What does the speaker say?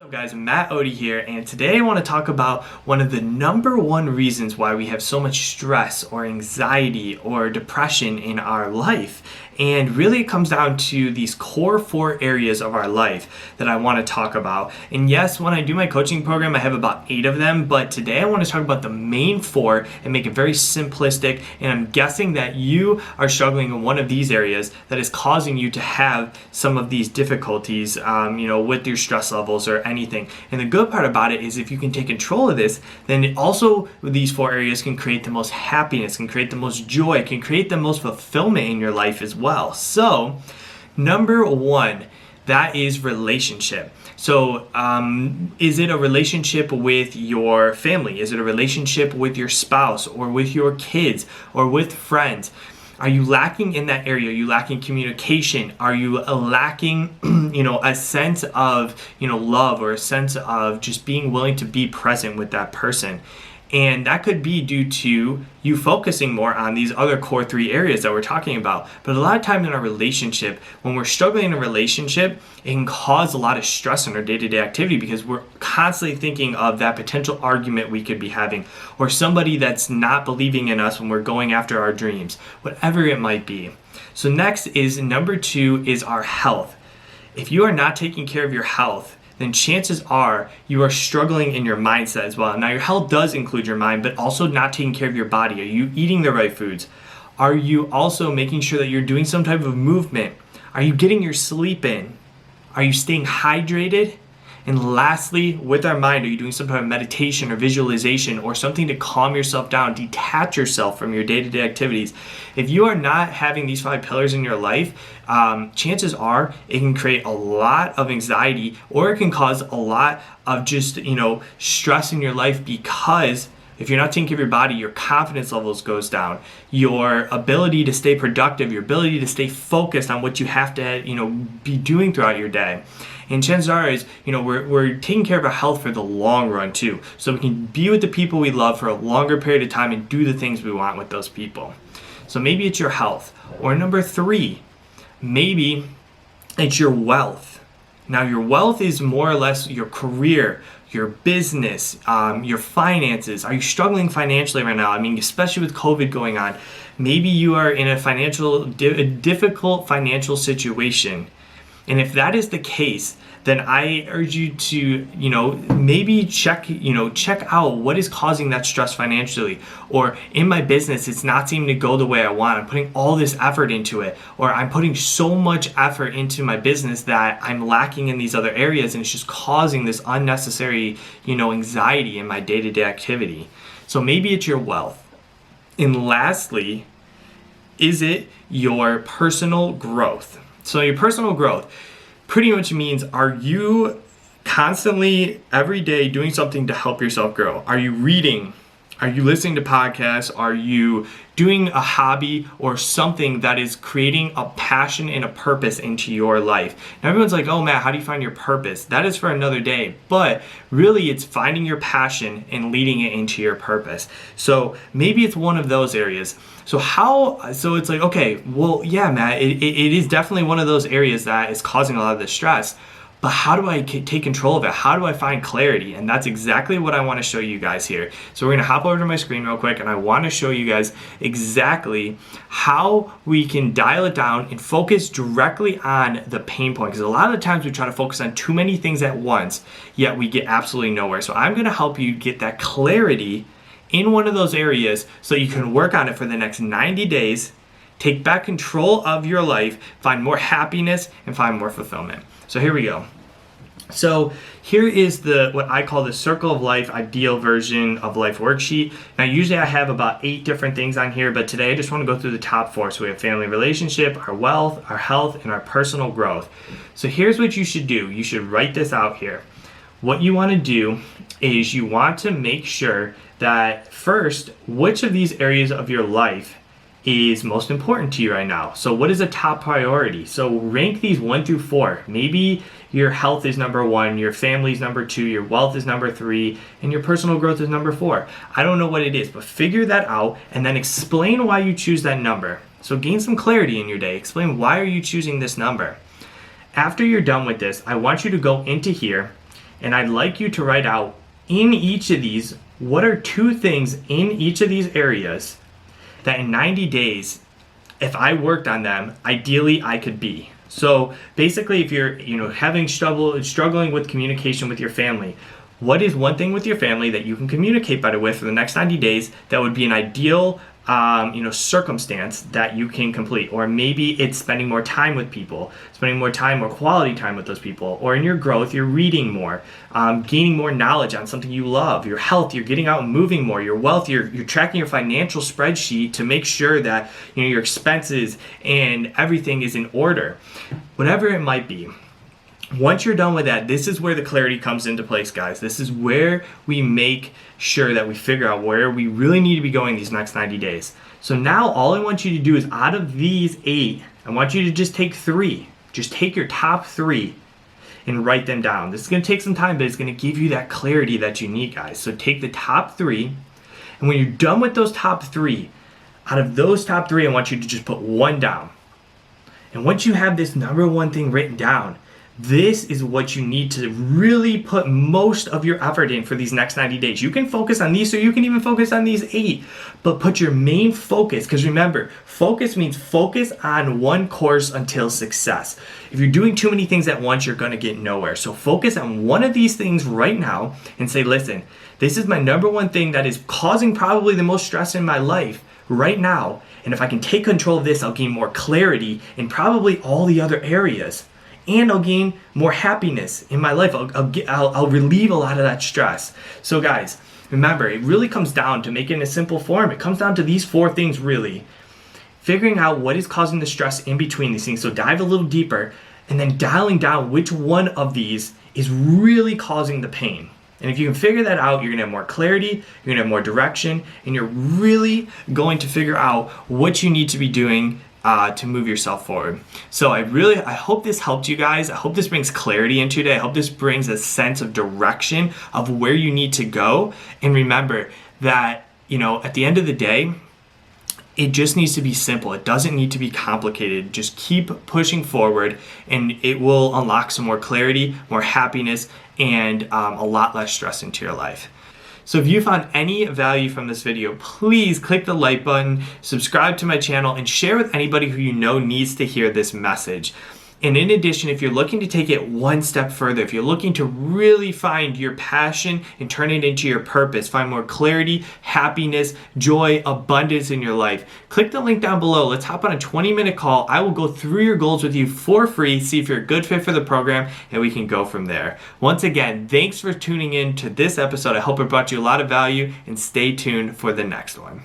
Hello guys, Matt Odie here, and today I want to talk about one of the number one reasons why we have so much stress or anxiety or depression in our life. And really it comes down to these core 4 areas of our life that I want to talk about. And yes, when I do my coaching program, I have about 8 of them, but today I want to talk about the main 4 and make it very simplistic. And I'm guessing that you are struggling in one of these areas that is causing you to have some of these difficulties, with your stress levels or anything. And the good part about it is if you can take control of this, then also these 4 areas can create the most happiness, can create the most joy, can create the most fulfillment in your life as well. So, number 1, that is relationship. So, is it a relationship with your family? Is it a relationship with your spouse or with your kids or with friends? Are you lacking in that area? Are you lacking communication? Are you lacking, a sense of, love or a sense of just being willing to be present with that person? And that could be due to you focusing more on these other core 3 areas that we're talking about. But a lot of times in our relationship, when we're struggling in a relationship, it can cause a lot of stress in our day-to-day activity because we're constantly thinking of that potential argument we could be having, or somebody that's not believing in us when we're going after our dreams, whatever it might be. So next is number 2 is our health. If you are not taking care of your health, then chances are you are struggling in your mindset as well. Now, your health does include your mind, but also not taking care of your body. Are you eating the right foods? Are you also making sure that you're doing some type of movement? Are you getting your sleep in? Are you staying hydrated? And lastly, with our mind, are you doing some type of meditation or visualization or something to calm yourself down, detach yourself from your day-to-day activities? If you are not having these 5 pillars in your life, chances are it can create a lot of anxiety, or it can cause a lot of just, stress in your life, because if you're not taking care of your body, your confidence levels goes down. Your ability to stay productive, your ability to stay focused on what you have to, be doing throughout your day. And chances are is, we're taking care of our health for the long run too. So we can be with the people we love for a longer period of time and do the things we want with those people. So maybe it's your health. Or number 3, maybe it's your wealth. Now your wealth is more or less your career, your business, your finances. Are you struggling financially right now? I mean, especially with COVID going on, maybe you are in a difficult financial situation. And if that is the case, then I urge you to, maybe check out what is causing that stress financially. Or in my business, it's not seeming to go the way I want. I'm putting all this effort into it. Or I'm putting so much effort into my business that I'm lacking in these other areas, and it's just causing this unnecessary, anxiety in my day-to-day activity. So maybe it's your wealth. And lastly, is it your personal growth? So your personal growth pretty much means, are you constantly every day doing something to help yourself grow? Are you reading? Are you listening to podcasts? Are you doing a hobby or something that is creating a passion and a purpose into your life? Now everyone's like, oh Matt, how do you find your purpose? That is for another day. But really it's finding your passion and leading it into your purpose. So maybe it's one of those areas. So it's like, okay, well, yeah, Matt, it is definitely one of those areas that is causing a lot of the stress. But how do I take control of it? How do I find clarity? And that's exactly what I want to show you guys here. So we're going to hop over to my screen real quick, and I want to show you guys exactly how we can dial it down and focus directly on the pain point. Because a lot of the times we try to focus on too many things at once, yet we get absolutely nowhere. So I'm going to help you get that clarity in one of those areas so you can work on it for the next 90 days, take back control of your life, find more happiness, and find more fulfillment. So here we go. So here is what I call the Circle of Life ideal version of life worksheet. Now usually I have about 8 different things on here, but today I just want to go through the top 4. So we have family relationship, our wealth, our health, and our personal growth. So here's what you should do. You should write this out here. What you want to do is you want to make sure that first, which of these areas of your life is most important to you right now. So what is a top priority? So rank these 1 through 4. Maybe your health is number 1, your family is number 2, your wealth is number 3, and your personal growth is number 4. I don't know what it is, but figure that out and then explain why you choose that number. So gain some clarity in your day. Explain why are you choosing this number. After you're done with this, I want you to go into here And I'd like you to write out in each of these, what are 2 things in each of these areas that in 90 days, if I worked on them, ideally I could be. So basically, if you're struggling with communication with your family, what is one thing with your family that you can communicate better with for the next 90 days that would be an ideal circumstance that you can complete? Or maybe it's spending more time with people, spending more time or quality time with those people, or in your growth, you're reading more, gaining more knowledge on something you love, your health, you're getting out and moving more, your wealth, you're tracking your financial spreadsheet to make sure that your expenses and everything is in order. Whatever it might be. Once you're done with that, this is where the clarity comes into place, guys. This is where we make sure that we figure out where we really need to be going these next 90 days. So now all I want you to do is, out of these 8, I want you to just take 3. Just take your top 3 and write them down. This is going to take some time, but it's going to give you that clarity that you need, guys. So take the top 3, and when you're done with those top 3, out of those top 3, I want you to just put 1 down. And once you have this number 1 thing written down, this is what you need to really put most of your effort in for these next 90 days. You can focus on these, or you can even focus on these 8, but put your main focus, because remember, focus means focus on one course until success. If you're doing too many things at once, you're going to get nowhere. So focus on one of these things right now and say, listen, this is my number 1 thing that is causing probably the most stress in my life right now. And if I can take control of this, I'll gain more clarity in probably all the other areas. And I'll gain more happiness in my life. I'll relieve a lot of that stress. So guys, remember, it really comes down to making a simple form. It comes down to these 4 things, really. Figuring out what is causing the stress in between these things. So dive a little deeper, and then dialing down which one of these is really causing the pain. And if you can figure that out, you're going to have more clarity, you're going to have more direction, and you're really going to figure out what you need to be doing to move yourself forward. So I hope this helped you guys. I hope this brings clarity into it. I hope this brings a sense of direction of where you need to go. And remember that, at the end of the day, it just needs to be simple. It doesn't need to be complicated. Just keep pushing forward, and it will unlock some more clarity, more happiness, and a lot less stress into your life. So if you found any value from this video, please click the like button, subscribe to my channel, and share with anybody who you know needs to hear this message. And in addition, if you're looking to take it one step further, if you're looking to really find your passion and turn it into your purpose, find more clarity, happiness, joy, abundance in your life, click the link down below. Let's hop on a 20-minute call. I will go through your goals with you for free, see if you're a good fit for the program, and we can go from there. Once again, thanks for tuning in to this episode. I hope it brought you a lot of value, and stay tuned for the next one.